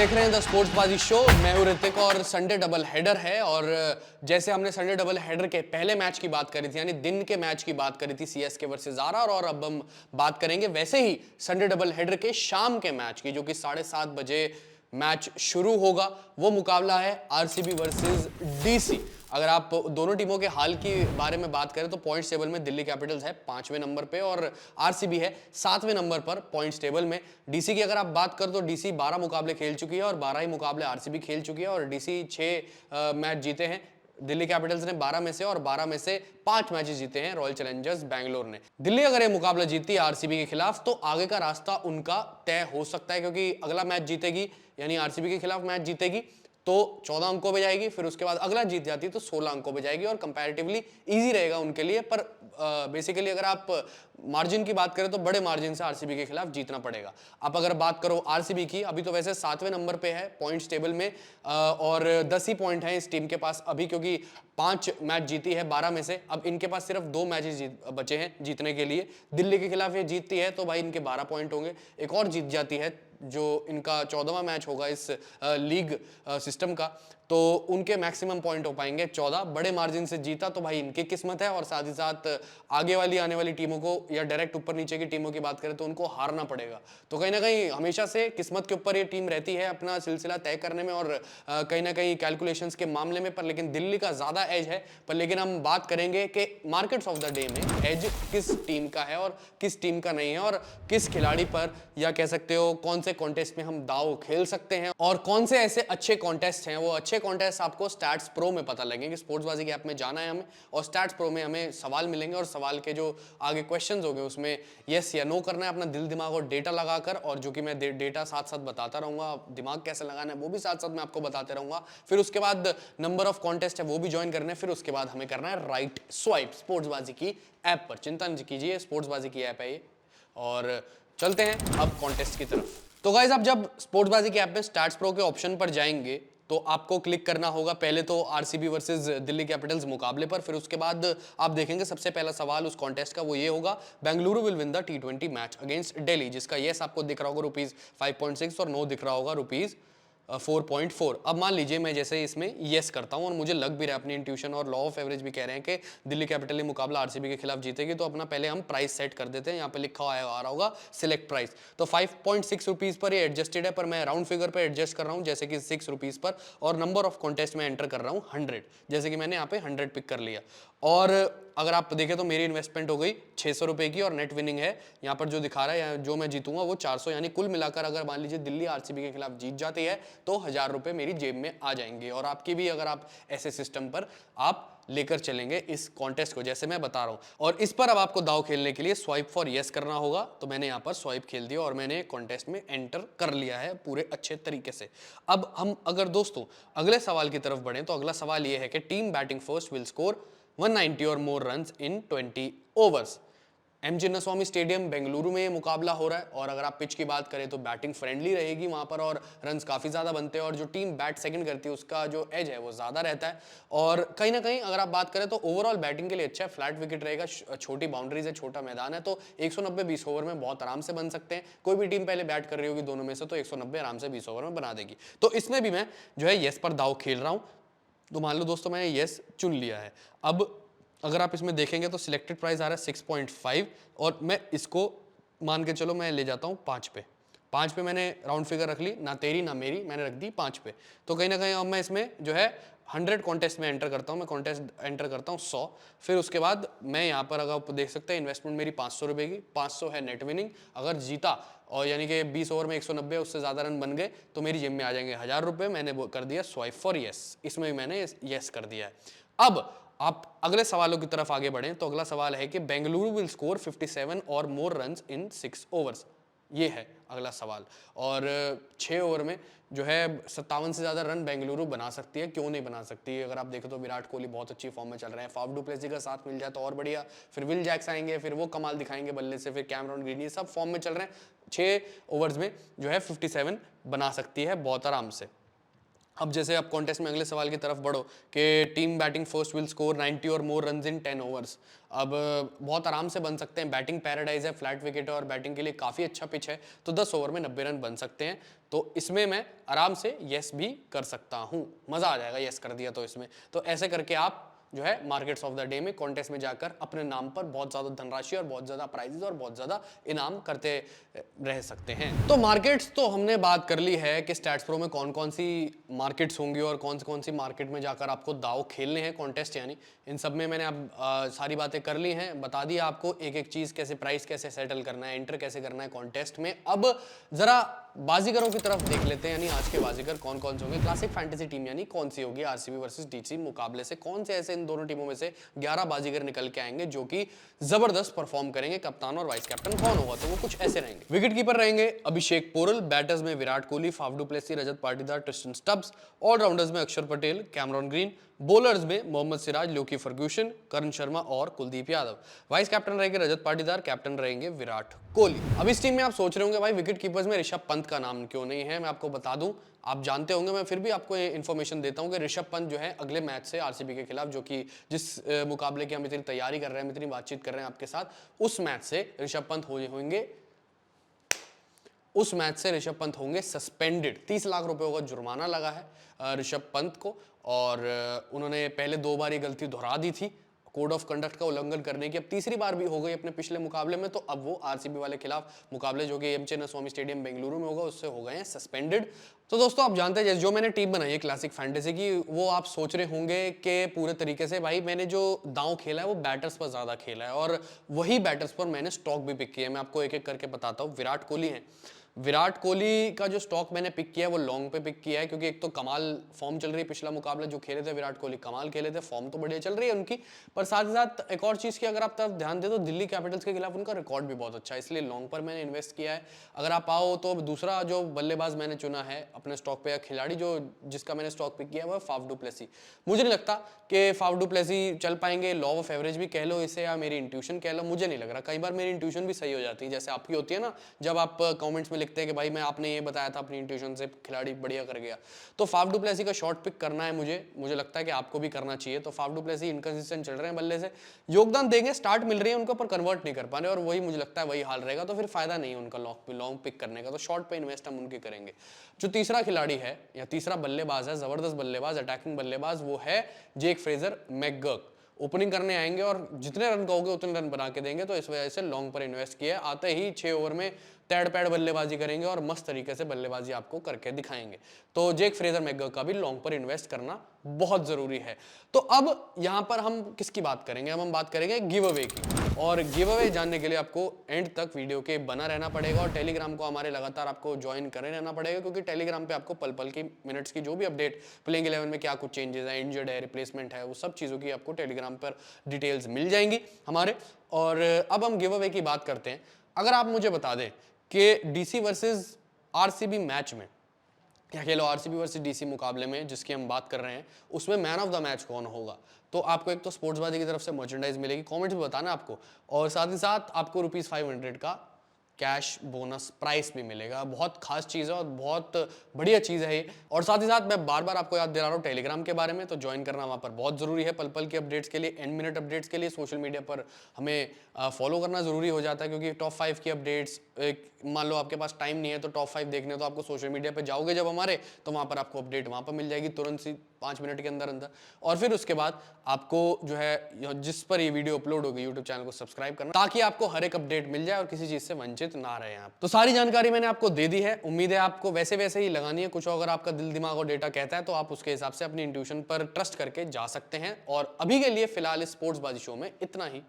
देख रहे हैं द स्पोर्ट्सबाजी शो। मैं हूं ऋतिक और संडे डबल हेडर है। और जैसे हमने संडे डबल हेडर के पहले मैच की बात करी थी, यानी दिन के मैच की बात करी थी सीएसके वर्सेस आरआर, और अब हम बात करेंगे वैसे ही संडे डबल हेडर के शाम के मैच की, जो कि 7:30 बजे मैच शुरू होगा। वो मुकाबला है आरसीबी वर्सेस डीसी। अगर आप दोनों टीमों के हाल की बारे में बात करें तो पॉइंट्स टेबल में दिल्ली कैपिटल्स है 5वें नंबर पे और आरसीबी है 7वें नंबर पर पॉइंट्स टेबल में। डीसी की अगर आप बात करें तो डीसी 12 मुकाबले खेल चुकी है और 12 ही मुकाबले आरसीबी खेल चुकी है, और डीसी 6 मैच जीते हैं। दिल्ली कैपिटल्स ने 12 में से, और 12 में से 5 मैचेस जीते हैं रॉयल चैलेंजर्स बैंगलोर ने। दिल्ली अगर ये मुकाबला जीतती है आरसीबी के खिलाफ तो आगे का रास्ता उनका तय हो सकता है, क्योंकि अगला मैच जीतेगी, यानी आरसीबी के खिलाफ मैच जीतेगी तो 14 अंकों पे जाएगी, फिर उसके बाद अगला जीत जाती है तो 16 अंकों पे जाएगी, और कंपैरेटिवली इजी रहेगा उनके लिए। पर बेसिकली अगर आप मार्जिन की बात करें तो बड़े मार्जिन से आरसीबी के खिलाफ जीतना पड़ेगा। आप अगर बात करो आरसीबी की, अभी तो वैसे 7वें नंबर पे है पॉइंट्स टेबल में, और 10 ही पॉइंट है इस टीम के पास अभी, क्योंकि 5 मैच जीती है 12 में से। अब इनके पास सिर्फ 2 मैचेस बचे हैं जीतने के लिए। दिल्ली के खिलाफ ये जीतती है तो भाई इनके 12 पॉइंट होंगे, एक और जीत जाती है जो इनका 14वां मैच होगा इस लीग सिस्टम का, तो उनके मैक्सिमम पॉइंट हो पाएंगे 14। बड़े मार्जिन से जीता तो भाई इनकी किस्मत है, और साथ ही साथ आगे वाली आने वाली टीमों को या डायरेक्ट ऊपर नीचे की टीमों की बात करें तो उनको हारना पड़ेगा। तो कहीं ना कहीं हमेशा से किस्मत के ऊपर ये टीम रहती है अपना सिलसिला तय करने में, और कहीं ना कहीं कैलकुलेशंस के मामले में। पर लेकिन दिल्ली का ज्यादा एज है। पर लेकिन हम बात करेंगे कि मार्केट्स ऑफ द डे में एज किस टीम का है और किस टीम का नहीं है, और किस खिलाड़ी पर, या कह सकते हो कौन से कॉन्टेस्ट में हम दाव खेल सकते हैं, और कौन से ऐसे अच्छे कॉन्टेस्ट हैं। वो अच्छे कॉन्टेस्ट आपको स्टैट्स प्रो में पता लगेंगे। स्पोर्ट्सबाजी के ऐप में जाना है हमें, और स्टैट्स प्रो में हमें सवाल मिलेंगे, और सवाल के जो आगे क्वेश्चंस होंगे उसमें यस या नो करना है अपना दिल दिमाग और डेटा लगाकर, और जो कि मैं डेटा साथ साथ बताता रहूंगा, दिमाग कैसे लगाना है वो भी साथ साथ मैं आपको बताते रहूंगा। फिर उसके बाद नंबर ऑफ कॉन्टेस्ट है वो भी ज्वाइन करने, फिर उसके बाद हमें करना है राइट स्वाइप स्पोर्ट्सबाजी की ऐप पर। चिंता नहीं कीजिए, स्पोर्ट्सबाजी की ऐप है ये। और चलते हैं अब कॉन्टेस्ट की तरफ। तो गाइस आप जब स्पोर्ट्सबाजी के ऐप में स्टैट्स प्रो के ऑप्शन पर जाएंगे तो आपको क्लिक करना होगा पहले तो आरसीबी वर्सेस दिल्ली कैपिटल्स मुकाबले पर। फिर उसके बाद आप देखेंगे सबसे पहला सवाल उस कॉन्टेस्ट का वो ये होगा, Bengaluru will win the T20 match against Delhi, जिसका यस आपको दिख रहा होगा ₹5.6 और नो दिख रहा होगा ₹4.4। अब मान लीजिए मैं जैसे इसमें यस करता हूं और मुझे लग भी रहा है, अपनी इंट्यूशन और लॉ ऑफ एवरेज भी कह रहे हैं कि दिल्ली कैपिटल ये मुकाबला आरसीबी के खिलाफ जीतेगी, तो अपना पहले हम प्राइस सेट कर देते हैं। यहाँ पे लिखा आ रहा होगा सिलेक्ट प्राइस, तो ₹5.6 पर ये एडजस्टेड है, पर मैं राउंड फिगर पर एडजस्ट कर रहा हूँ जैसे कि ₹6 पर, और नंबर ऑफ कॉन्टेस्ट में एंटर कर रहा हूँ 100, जैसे कि मैंने यहाँ पे 100 पिक कर लिया। और अगर आप देखें तो मेरी इन्वेस्टमेंट हो गई ₹600 की, और नेट विनिंग है यहाँ पर जो दिखा रहा है, जो मैं जीतूंगा वो 400, यानी कुल मिलाकर अगर मान लीजिए दिल्ली आरसीबी के खिलाफ जीत जाती है तो ₹1000 मेरी जेब में आ जाएंगे। और आपकी भी, अगर आप ऐसे सिस्टम पर आप लेकर चलेंगे इस कॉन्टेस्ट को जैसे मैं बता रहा हूं। और इस पर अब आपको दाव खेलने के लिए स्वाइप फॉर यस करना होगा, तो मैंने यहां पर स्वाइप खेल दिया और मैंने कॉन्टेस्ट में एंटर कर लिया है पूरे अच्छे तरीके से। अब हम अगर दोस्तों अगले सवाल की तरफ बढ़े तो अगला सवाल यह है कि team batting first will score 190 और more runs in 20 overs. M Chinnaswamy stadium Bengaluru में ये मुकाबला हो रहा है, और अगर आप पिच की बात करें तो बैटिंग फ्रेंडली रहेगी वहां पर, और रन्स काफी ज्यादा बनते हैं, और जो टीम बैट सेकंड करती है उसका जो एज है वो ज्यादा रहता है। और कहीं ना कहीं अगर आप बात करें तो ओवरऑल बैटिंग के लिए अच्छा है, फ्लैट विकेट रहेगा, छोटी बाउंड्रीज है, छोटा मैदान है, तो 190 20 ओवर में बहुत आराम से बन सकते हैं। कोई भी टीम पहले बैट कर रही होगी दोनों में से तो 190 आराम से 20 ओवर में बना देगी। तो इसमें भी मैं जो है यस पर दाव खेल रहा हूं। तो मान लो दोस्तों मैंने यस चुन लिया है। अब अगर आप इसमें देखेंगे तो सिलेक्टेड प्राइस आ रहा है 6.5, और मैं इसको मान के चलो मैं ले जाता हूँ 5 पे। 5 पे मैंने राउंड फिगर रख ली, ना तेरी ना मेरी, मैंने रख दी 5 पे। तो कहीं ना कहीं अब मैं इसमें जो है 100 कॉन्टेस्ट में एंटर करता हूँ, मैं कॉन्टेस्ट एंटर करता हूँ 100। फिर उसके बाद मैं यहाँ पर अगर आप देख सकते हैं इन्वेस्टमेंट मेरी ₹500 की, 500 है नेट विनिंग। अगर जीता और यानी कि 20 ओवर में 190 उससे ज़्यादा रन बन गए तो मेरी जेब में आ जाएंगे ₹1000। मैंने कर दिया स्वाइप फॉर यस, इसमें भी मैंने यस कर दिया है। अब आप अगले सवालों की तरफ आगे बढ़ें तो अगला सवाल है कि बेंगलुरु विल स्कोर 57 और मोर रन्स इन 6 ओवर्स, ये है अगला सवाल। और 6 ओवर में जो है 57 से ज्यादा रन बेंगलुरु बना सकती है, क्यों नहीं बना सकती। अगर आप देखो तो विराट कोहली बहुत अच्छी फॉर्म में चल रहे हैं, फाफ डू प्लेसी का साथ मिल जाए तो और बढ़िया, फिर विल जैक्स आएंगे, फिर वो कमाल दिखाएंगे बल्ले से, फिर कैमरॉन ग्रीन, ये सब फॉर्म में चल रहे हैं। 6 ओवर्स में जो है 57 बना सकती है बहुत आराम से। अब जैसे आप कॉन्टेस्ट में अगले सवाल की तरफ बढ़ो कि team batting first will score 90 और मोर रन्स इन 10 ओवर्स। अब बहुत आराम से बन सकते हैं, बैटिंग पैराडाइज है, फ्लैट विकेट है और बैटिंग के लिए काफ़ी अच्छा पिच है, तो 10 ओवर में 90 रन बन सकते हैं। तो इसमें मैं आराम से यस भी कर सकता हूँ, मज़ा आ जाएगा यस कर दिया तो इसमें। तो ऐसे करके आप जो है मार्केट्स ऑफ द डे में कॉन्टेस्ट में जाकर अपने नाम पर बहुत ज़्यादा धनराशि और बहुत ज़्यादा प्राइजेस और बहुत ज़्यादा इनाम करते रह सकते हैं। तो मार्केट्स तो हमने बात कर ली है कि स्टैट्स प्रो में कौन कौन सी मार्केट्स होंगी और कौन सी मार्केट में जाकर आपको दाव खेलने हैं कॉन्टेस्ट, यानी इन सब में मैंने अब सारी बातें कर ली हैं, बता दिया आपको एक एक चीज़ कैसे, प्राइस कैसे सेटल करना है, एंटर कैसे करना है कॉन्टेस्ट में। अब ज़रा बाजीगरों की तरफ देख लेते हैं, यानी आज के बाजीगर कौन कौन से होंगे। क्लासिक फैंटेसी टीम यानी कौन सी होगी आरसीबी वर्सेस डीसी मुकाबले से, कौन से ऐसे इन दोनों टीमों में से 11 बाजीगर निकल के आएंगे जो कि जबरदस्त परफॉर्म करेंगे। कप्तान और वाइस कैप्टन कौन होगा, तो वो कुछ ऐसे रहेंगे। विकेट कीपर रहेंगे अभिषेक पोरल, बैटर्स में Virat Kohli, Faf du Plessis, Rajat Patidar, Tristan Stubbs, allrounders में Akshar Patel, Cameron Green, bowlers में मोहम्मद सिराज, लोकी फर्ग्यूसन, करण शर्मा और कुलदीप यादव। वाइस कैप्टन रहेंगे रजत पाटीदार, कैप्टन रहेंगे विराट कोहली। अब इस टीम में आप सोच रहे होंगे भाई विकेट कीपर्स में ऋषभ पंत का नाम क्यों नहीं है, मैं आपको बता दूं, आप जानते होंगे, मैं फिर भी आपको इन्फॉर्मेशन देता हूं कि ऋषभ पंत जो है अगले मैच से आरसीबी के खिलाफ, जो कि जिस मुकाबले की हम इतनी तैयारी कर रहे हैं, इतनी बातचीत कर रहे हैं आपके साथ, उस मैच से ऋषभ पंत होंगे सस्पेंडेड। 30 लाख रुपए का जुर्माना लगा है ऋषभ पंत को, और उन्होंने पहले 2 बार ये गलती दोहरा दी थी कोड ऑफ कंडक्ट का उल्लंघन करने की, अब तीसरी बार भी हो गई अपने पिछले मुकाबले में, तो अब वो आरसीबी वाले खिलाफ मुकाबले जो कि एम चिन्नास्वामी स्टेडियम बेंगलुरु में होगा उससे हो गए हैं सस्पेंडेड। तो दोस्तों आप जानते हैं जो मैंने टीम बनाई है क्लासिक फैंटेसी की, वो आप सोच रहे होंगे कि पूरे तरीके से भाई मैंने जो दांव खेला है वो बैटर्स पर ज्यादा खेला है, और वही बैटर्स पर मैंने स्टॉक भी पिक किया है। मैं आपको एक एक करके बताता हूँ। विराट कोहली है, विराट कोहली का जो स्टॉक मैंने पिक किया है वो लॉन्ग पे पिक किया है, क्योंकि एक तो कमाल फॉर्म चल रही है, पिछला मुकाबला जो खेले थे विराट कोहली कमाल खेले थे, फॉर्म तो बढ़िया चल रही है उनकी, पर साथ ही साथ एक और चीज़ की अगर आप तरफ ध्यान दे तो दिल्ली कैपिटल्स के खिलाफ उनका रिकॉर्ड भी बहुत अच्छा है, इसलिए लॉन्ग पर मैंने इन्वेस्ट किया है। अगर आप आओ तो दूसरा जो बल्लेबाज मैंने चुना है अपने स्टॉक पे, या खिलाड़ी जो जिसका मैंने स्टॉक पिक किया है वो फाफ डु प्लेसी। मुझे नहीं लगता कि फाफ डु प्लेसी चल पाएंगे, लॉ ऑफ एवरेज भी कह लो इसे या मेरी इंट्यूशन कह लो, मुझे नहीं लग रहा। कई बार मेरी इंट्यूशन भी सही हो जाती है, जैसे आपकी होती है ना, जब आप कमेंट्स में लिखते हैं कि भाई मैं आपने ये बताया था अपनी इंट्यूशन से खिलाड़ी बढ़िया कर गया, तो फाफ डु प्लेसी का शॉट पिक करना है मुझे लगता है कि आपको भी करना चाहिए। तो फाफ डु प्लेसी इनकंसिस्टेंट चल रहे हैं, बल्ले से योगदान देंगे, स्टार्ट मिल रही है उनको, पर कन्वर्ट नहीं कर पा रहे, और वही मुझे लगता है वही हाल रहेगा, तो फिर फायदा नहीं है उनका लॉन्ग पिक करने का, तो शॉर्ट पे इन्वेस्ट हम उनके करेंगे। जो तीसरा खिलाड़ी है या तीसरा बल्लेबाज है, जबरदस्त बल्लेबाज, अटैकिंग बल्लेबाज, वो है जेक फ्रेजर मैकगर्क। ओपनिंग करने आएंगे और जितने रन कहोगे उतने रन बना के देंगे, तो इस वजह से लॉन्ग पर इन्वेस्ट किया। आते ही 6 ओवर में तैड़ पैड़ बल्लेबाजी करेंगे और मस्त तरीके से बल्लेबाजी आपको करके दिखाएंगे। तो जेक फ्रेजर मैकगर्क का भी लॉन्ग पर इन्वेस्ट करना बहुत जरूरी है। तो अब यहां पर हम किसकी बात करेंगे, अब हम बात करेंगे गिव अवे की, और गिव अवे जानने के लिए आपको एंड तक वीडियो के बना रहना पड़ेगा, और टेलीग्राम को हमारे लगातार आपको ज्वाइन करे रहना पड़ेगा, क्योंकि टेलीग्राम पे आपको पल पल की मिनट्स की जो भी अपडेट, प्लेइंग 11 में क्या कुछ चेंजेस है, इंजर्ड है, रिप्लेसमेंट है, वो सब चीज़ों की आपको टेलीग्राम पर डिटेल्स मिल जाएंगी हमारे। और अब हम गिव अवे की बात करते हैं। अगर आप मुझे बता दें कि डीसी वर्सेस आरसीबी मैच में, या कह लो आरसीबी वर्सेस डीसी मुकाबले में जिसकी हम बात कर रहे हैं, उसमें मैन ऑफ द मैच कौन होगा, तो आपको एक तो स्पोर्ट्सबाजी की तरफ से मर्चेंडाइज मिलेगी, कमेंट्स में बताना आपको, और साथ ही साथ आपको ₹500 का कैश बोनस प्राइस भी मिलेगा। बहुत खास चीज़ है और बहुत बढ़िया चीज़ है ये। और साथ ही साथ मैं बार बार आपको याद दिला रहा हूँ टेलीग्राम के बारे में, तो ज्वाइन करना वहाँ पर बहुत ज़रूरी है। पल पल के अपडेट्स के लिए, एंड मिनट अपडेट्स के लिए सोशल मीडिया पर हमें फॉलो करना ज़रूरी हो जाता है, क्योंकि टॉप 5 की अपडेट्स, मान लो आपके पास टाइम नहीं है तो टॉप 5 देखने, तो आपको सोशल मीडिया पर जाओगे जब हमारे, तो वहाँ पर आपको अपडेट वहाँ पर मिल जाएगी तुरंत सी 5 मिनट के अंदर अंदर। और फिर उसके बाद आपको जो है जिस पर ये वीडियो अपलोड होगी यूट्यूब चैनल को सब्सक्राइब करना, ताकि आपको हर एक अपडेट मिल जाए और किसी चीज़ से वंचित ना रहे आप। तो सारी जानकारी मैंने आपको दे दी है, उम्मीद है आपको वैसे ही लगानी है। कुछ अगर आपका दिल दिमाग और डेटा कहता है तो आप उसके हिसाब से अपनी इंट्यूशन पर ट्रस्ट करके जा सकते हैं। और अभी के लिए फिलहाल इस स्पोर्ट्सबाजी शो में इतना ही।